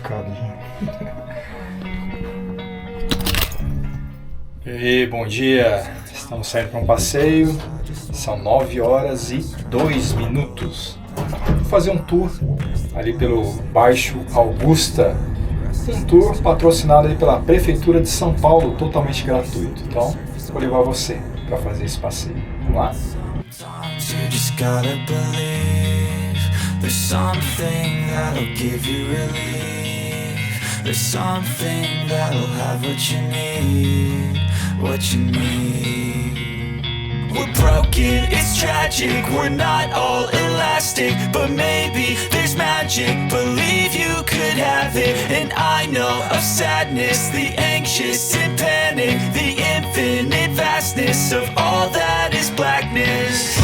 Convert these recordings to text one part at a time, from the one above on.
complicado já. E aí, bom dia. Estamos saindo para um passeio. São 9 horas e 2 minutos. Vou fazer um tour ali pelo Baixo Augusta. Um tour patrocinado ali pela Prefeitura de São Paulo, totalmente gratuito. Então, vou levar você para fazer esse passeio. Vamos lá? You just gotta believe there's something that'll give you relief. There's something that'll have what you need, what you need. We're broken, it's tragic, we're not all elastic, but maybe there's magic, believe you could have it. And I know of sadness, the anxious and panic, the infinite vastness of all that is blackness.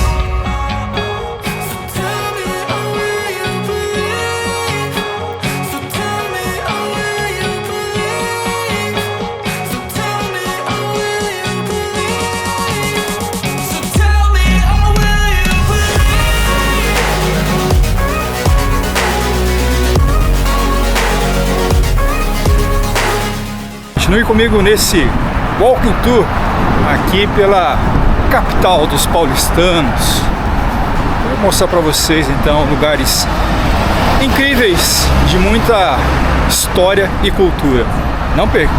Continue comigo nesse walking tour aqui pela capital dos paulistanos. Vou mostrar para vocês então lugares incríveis de muita história e cultura. Não perca!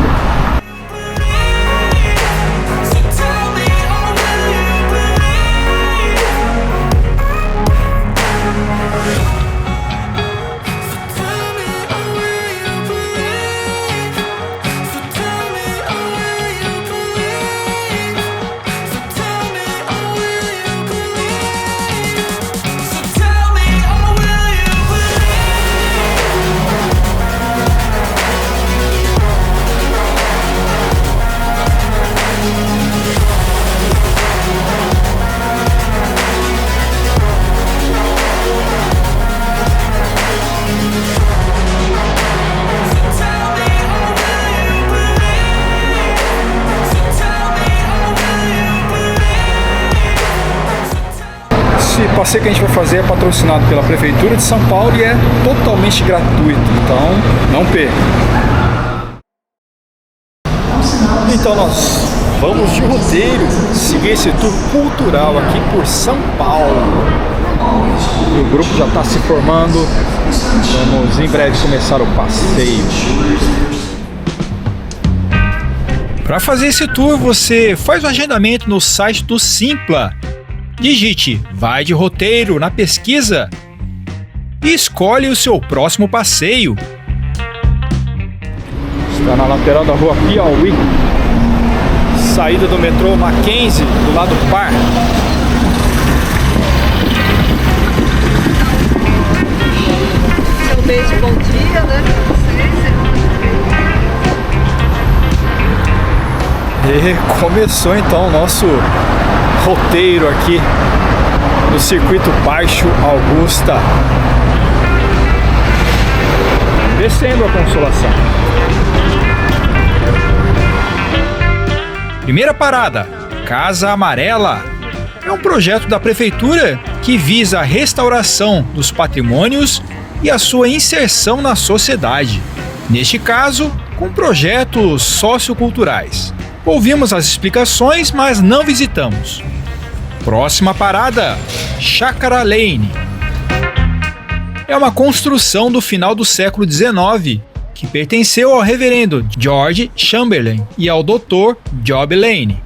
Esse passeio que a gente vai fazer é patrocinado pela Prefeitura de São Paulo e é totalmente gratuito, então não perca. Então nós vamos de roteiro seguir esse tour cultural aqui por São Paulo. E o grupo já está se formando, vamos em breve começar o passeio. Para fazer esse tour você faz o agendamento no site do Simpla. Digite Vai de Roteiro na pesquisa e escolhe o seu próximo passeio. Está na lateral da rua Piauí, saída do metrô Mackenzie, do lado par. Seu beijo, bom dia, né? E começou então o nosso roteiro aqui no circuito Baixo Augusta, descendo a Consolação. Primeira parada, Casa Amarela. É um projeto da prefeitura que visa a restauração dos patrimônios e a sua inserção na sociedade. Neste caso, com projetos socioculturais. Ouvimos as explicações, mas não visitamos. Próxima parada, Chácara Lane. É uma construção do final do século XIX, que pertenceu ao reverendo George Chamberlain e ao Dr. Job Lane,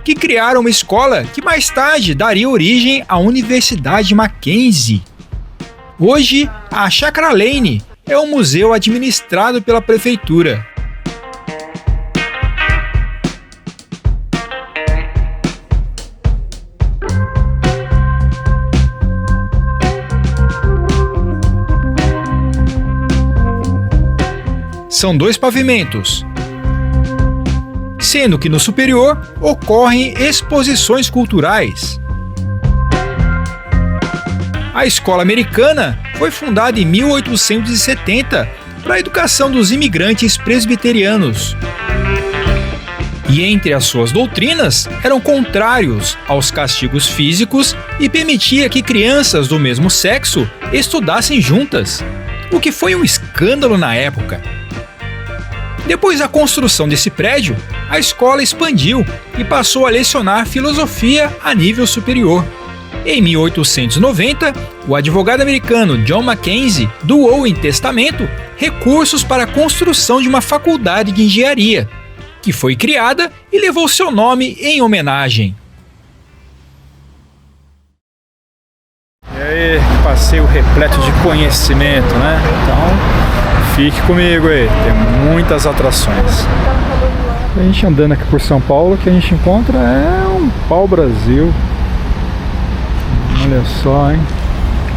que criaram uma escola que mais tarde daria origem à Universidade Mackenzie. Hoje, a Chácara Lane é um museu administrado pela prefeitura. São 2 pavimentos, sendo que no superior ocorrem exposições culturais. A escola americana foi fundada em 1870 para a educação dos imigrantes presbiterianos. E entre as suas doutrinas eram contrários aos castigos físicos e permitia que crianças do mesmo sexo estudassem juntas. o que foi um escândalo na época. Depois da construção desse prédio, a escola expandiu e passou a lecionar filosofia a nível superior. Em 1890, o advogado americano John Mackenzie doou em testamento recursos para a construção de uma faculdade de engenharia, que foi criada e levou seu nome em homenagem. E aí, passeio repleto de conhecimento, né? Então, fique comigo aí, tem muitas atrações. A gente andando aqui por São Paulo, o que a gente encontra é um pau-brasil. Olha só, hein?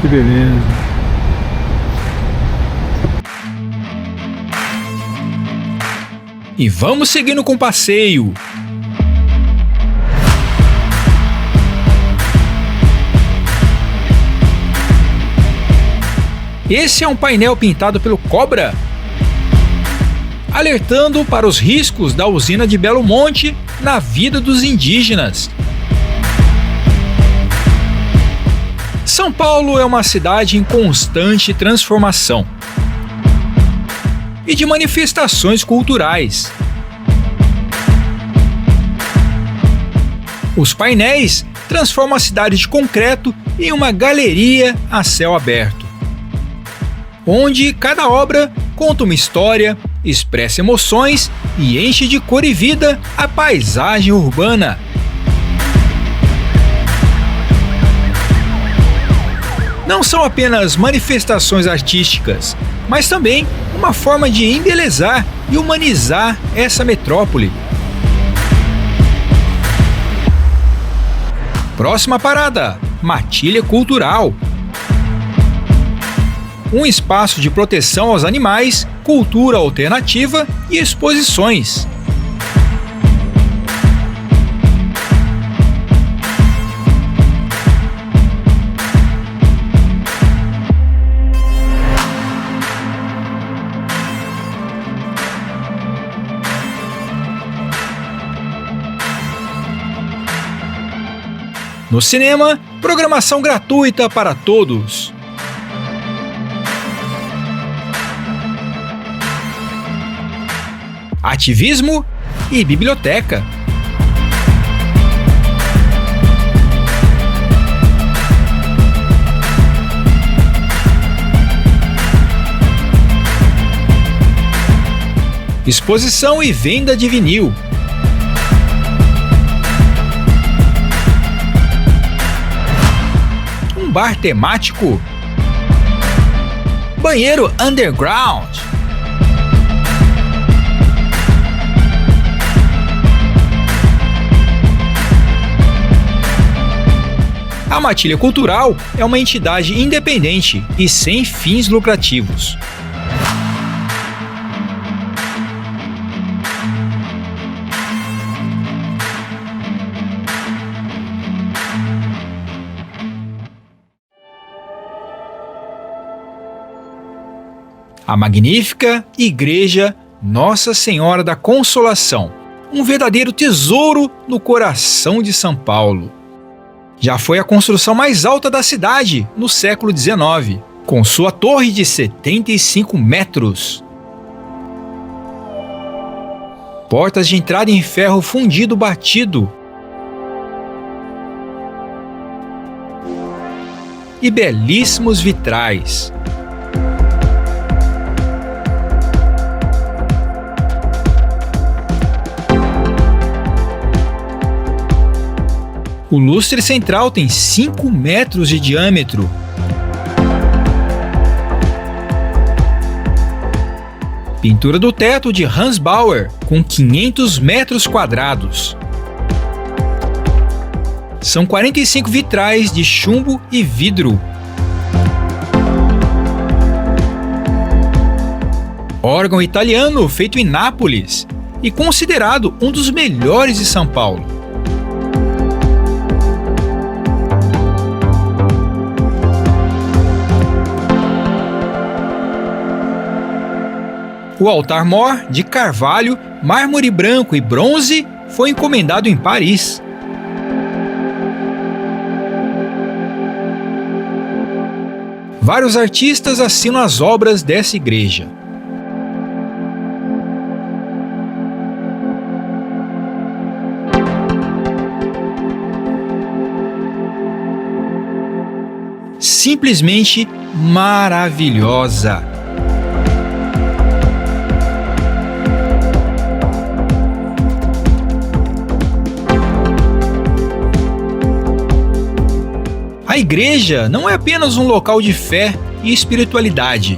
Que beleza. E vamos seguindo com o passeio. Esse é um painel pintado pelo Cobra, alertando para os riscos da usina de Belo Monte na vida dos indígenas. São Paulo é uma cidade em constante transformação e de manifestações culturais. Os painéis transformam a cidade de concreto em uma galeria a céu aberto, onde cada obra conta uma história, expressa emoções e enche de cor e vida a paisagem urbana. Não são apenas manifestações artísticas, mas também uma forma de embelezar e humanizar essa metrópole. Próxima parada: Matilha Cultural. Um espaço de proteção aos animais, cultura alternativa e exposições. No cinema, programação gratuita para todos. Ativismo e biblioteca. Exposição e venda de vinil. Um bar temático. Banheiro underground. A Matilha Cultural é uma entidade independente e sem fins lucrativos. A magnífica Igreja Nossa Senhora da Consolação, um verdadeiro tesouro no coração de São Paulo. Já foi a construção mais alta da cidade no século XIX, com sua torre de 75 metros. Portas de entrada em ferro fundido batido. E belíssimos vitrais. O lustre central tem 5 metros de diâmetro. Pintura do teto de Hans Bauer, com 500 metros quadrados. São 45 vitrais de chumbo e vidro. Órgão italiano feito em Nápoles e considerado um dos melhores de São Paulo. O altar-mor, de carvalho, mármore branco e bronze, foi encomendado em Paris. Vários artistas assinam as obras dessa igreja. Simplesmente maravilhosa. A igreja não é apenas um local de fé e espiritualidade,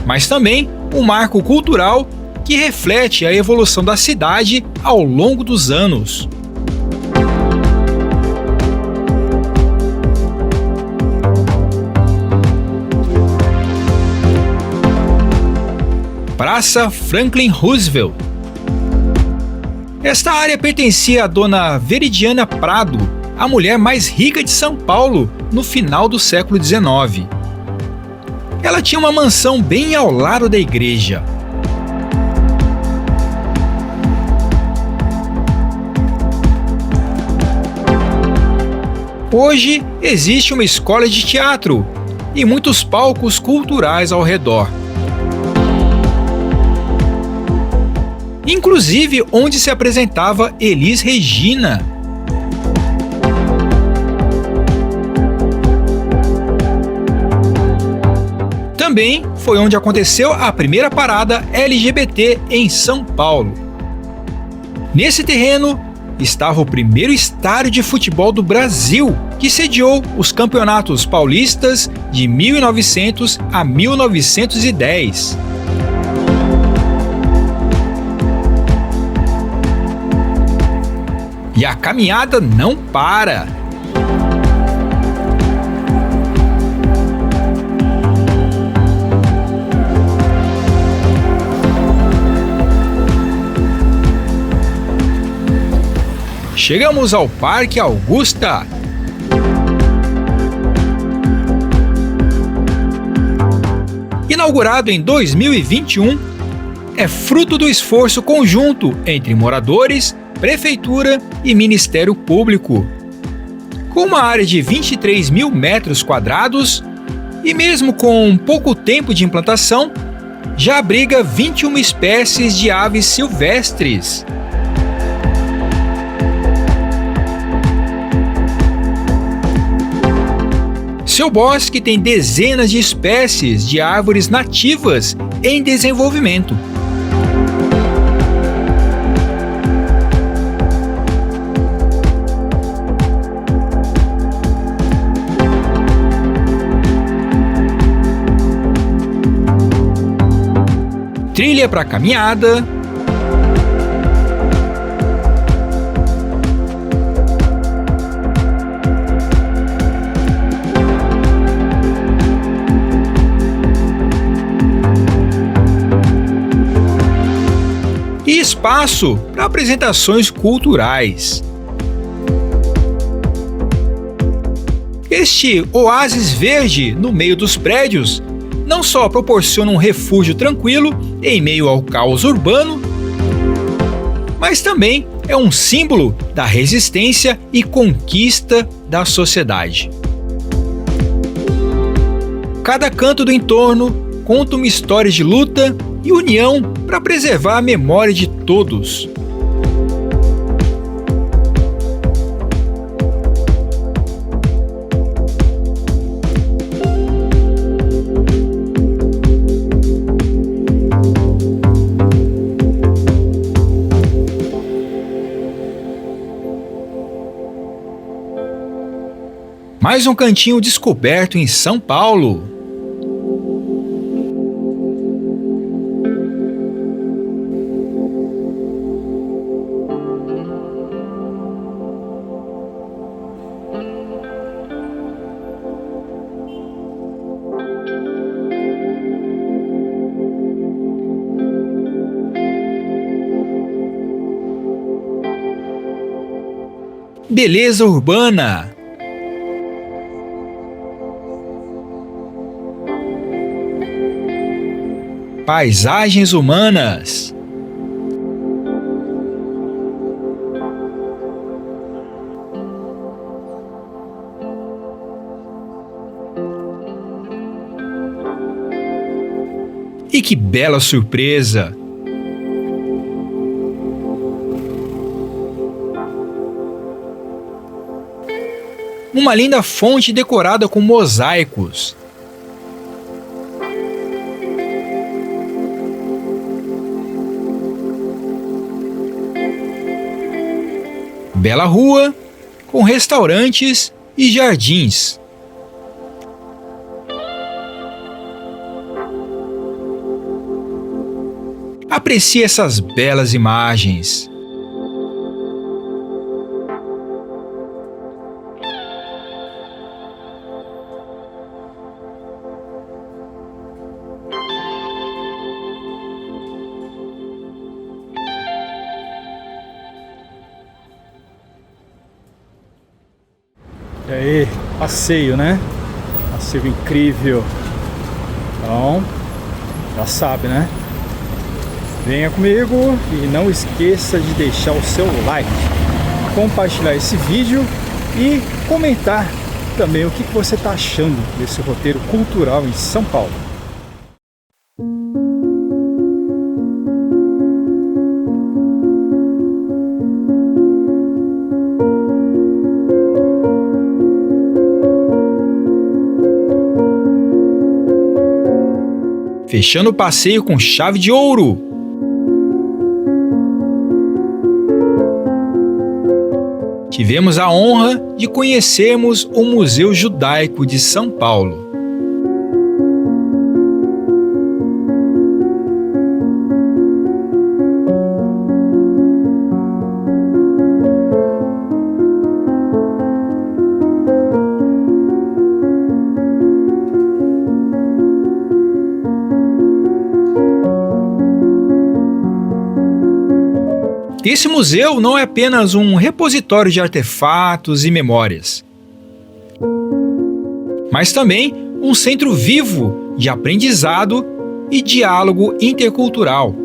mas também um marco cultural que reflete a evolução da cidade ao longo dos anos. Praça Franklin Roosevelt. Esta área pertencia à dona Veridiana Prado, a mulher mais rica de São Paulo no final do século XIX. Ela tinha uma mansão bem ao lado da igreja. Hoje existe uma escola de teatro e muitos palcos culturais ao redor. Inclusive onde se apresentava Elis Regina. Também foi onde aconteceu a primeira parada LGBT em São Paulo. Nesse terreno estava o primeiro estádio de futebol do Brasil, que sediou os campeonatos paulistas de 1900 a 1910. E a caminhada não para. Chegamos ao Parque Augusta. Inaugurado em 2021, é fruto do esforço conjunto entre moradores, Prefeitura e Ministério Público. Com uma área de 23 mil metros quadrados e mesmo com pouco tempo de implantação, já abriga 21 espécies de aves silvestres. Seu bosque tem dezenas de espécies de árvores nativas em desenvolvimento. Trilha para caminhada, e espaço para apresentações culturais. Este oásis verde no meio dos prédios não só proporciona um refúgio tranquilo em meio ao caos urbano, mas também é um símbolo da resistência e conquista da sociedade. Cada canto do entorno conta uma história de luta e união para preservar a memória de todos. Mais um cantinho descoberto em São Paulo. Beleza urbana. Paisagens humanas. E que bela surpresa! Uma linda fonte decorada com mosaicos. Bela rua, com restaurantes e jardins. Aprecie essas belas imagens. E aí, passeio, né? Passeio incrível. Então, já sabe, né? Venha comigo e não esqueça de deixar o seu like, compartilhar esse vídeo e comentar também o que você está achando desse roteiro cultural em São Paulo. Fechando o passeio com chave de ouro. Tivemos a honra de conhecermos o Museu Judaico de São Paulo. Esse museu não é apenas um repositório de artefatos e memórias, mas também um centro vivo de aprendizado e diálogo intercultural.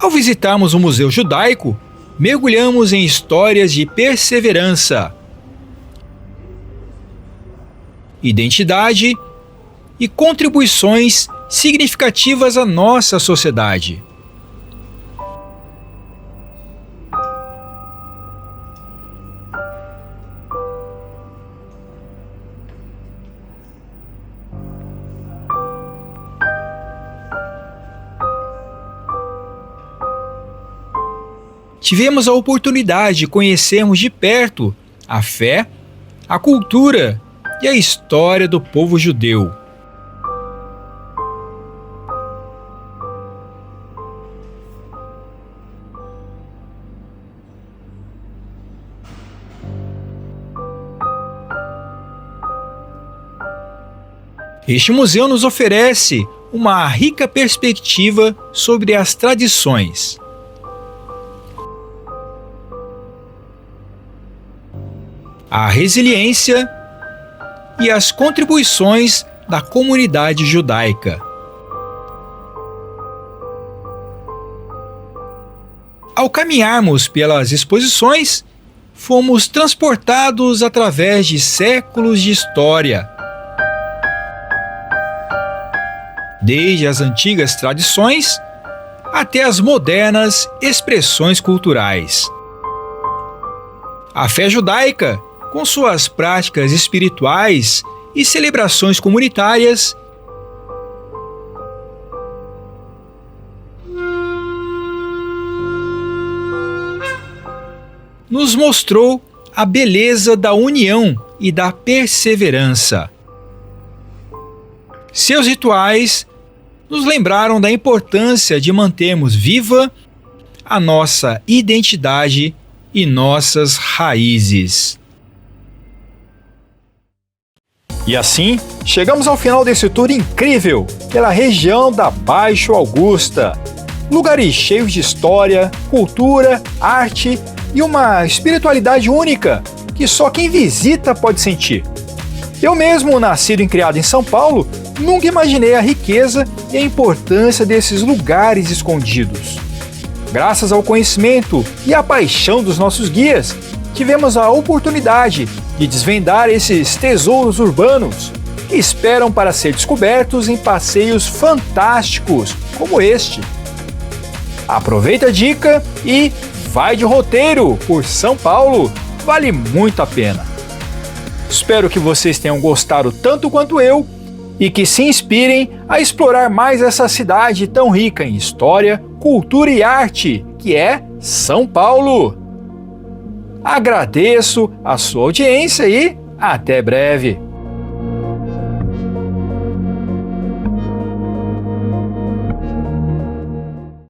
Ao visitarmos o Museu Judaico, mergulhamos em histórias de perseverança, identidade e contribuições significativas à nossa sociedade. Tivemos a oportunidade de conhecermos de perto a fé, a cultura e a história do povo judeu. Este museu nos oferece uma rica perspectiva sobre as tradições, a resiliência e as contribuições da comunidade judaica. Ao caminharmos pelas exposições, fomos transportados através de séculos de história, desde as antigas tradições até as modernas expressões culturais. A fé judaica, com suas práticas espirituais e celebrações comunitárias, nos mostrou a beleza da união e da perseverança. Seus rituais nos lembraram da importância de mantermos viva a nossa identidade e nossas raízes. E assim, chegamos ao final desse tour incrível pela região da Baixo Augusta. Lugares cheios de história, cultura, arte e uma espiritualidade única que só quem visita pode sentir. Eu mesmo, nascido e criado em São Paulo, nunca imaginei a riqueza e a importância desses lugares escondidos. Graças ao conhecimento e à paixão dos nossos guias, tivemos a oportunidade de desvendar esses tesouros urbanos que esperam para ser descobertos em passeios fantásticos como este. Aproveita a dica e vai de roteiro por São Paulo, vale muito a pena. Espero que vocês tenham gostado tanto quanto eu e que se inspirem a explorar mais essa cidade tão rica em história, cultura e arte, que é São Paulo. Agradeço a sua audiência e até breve!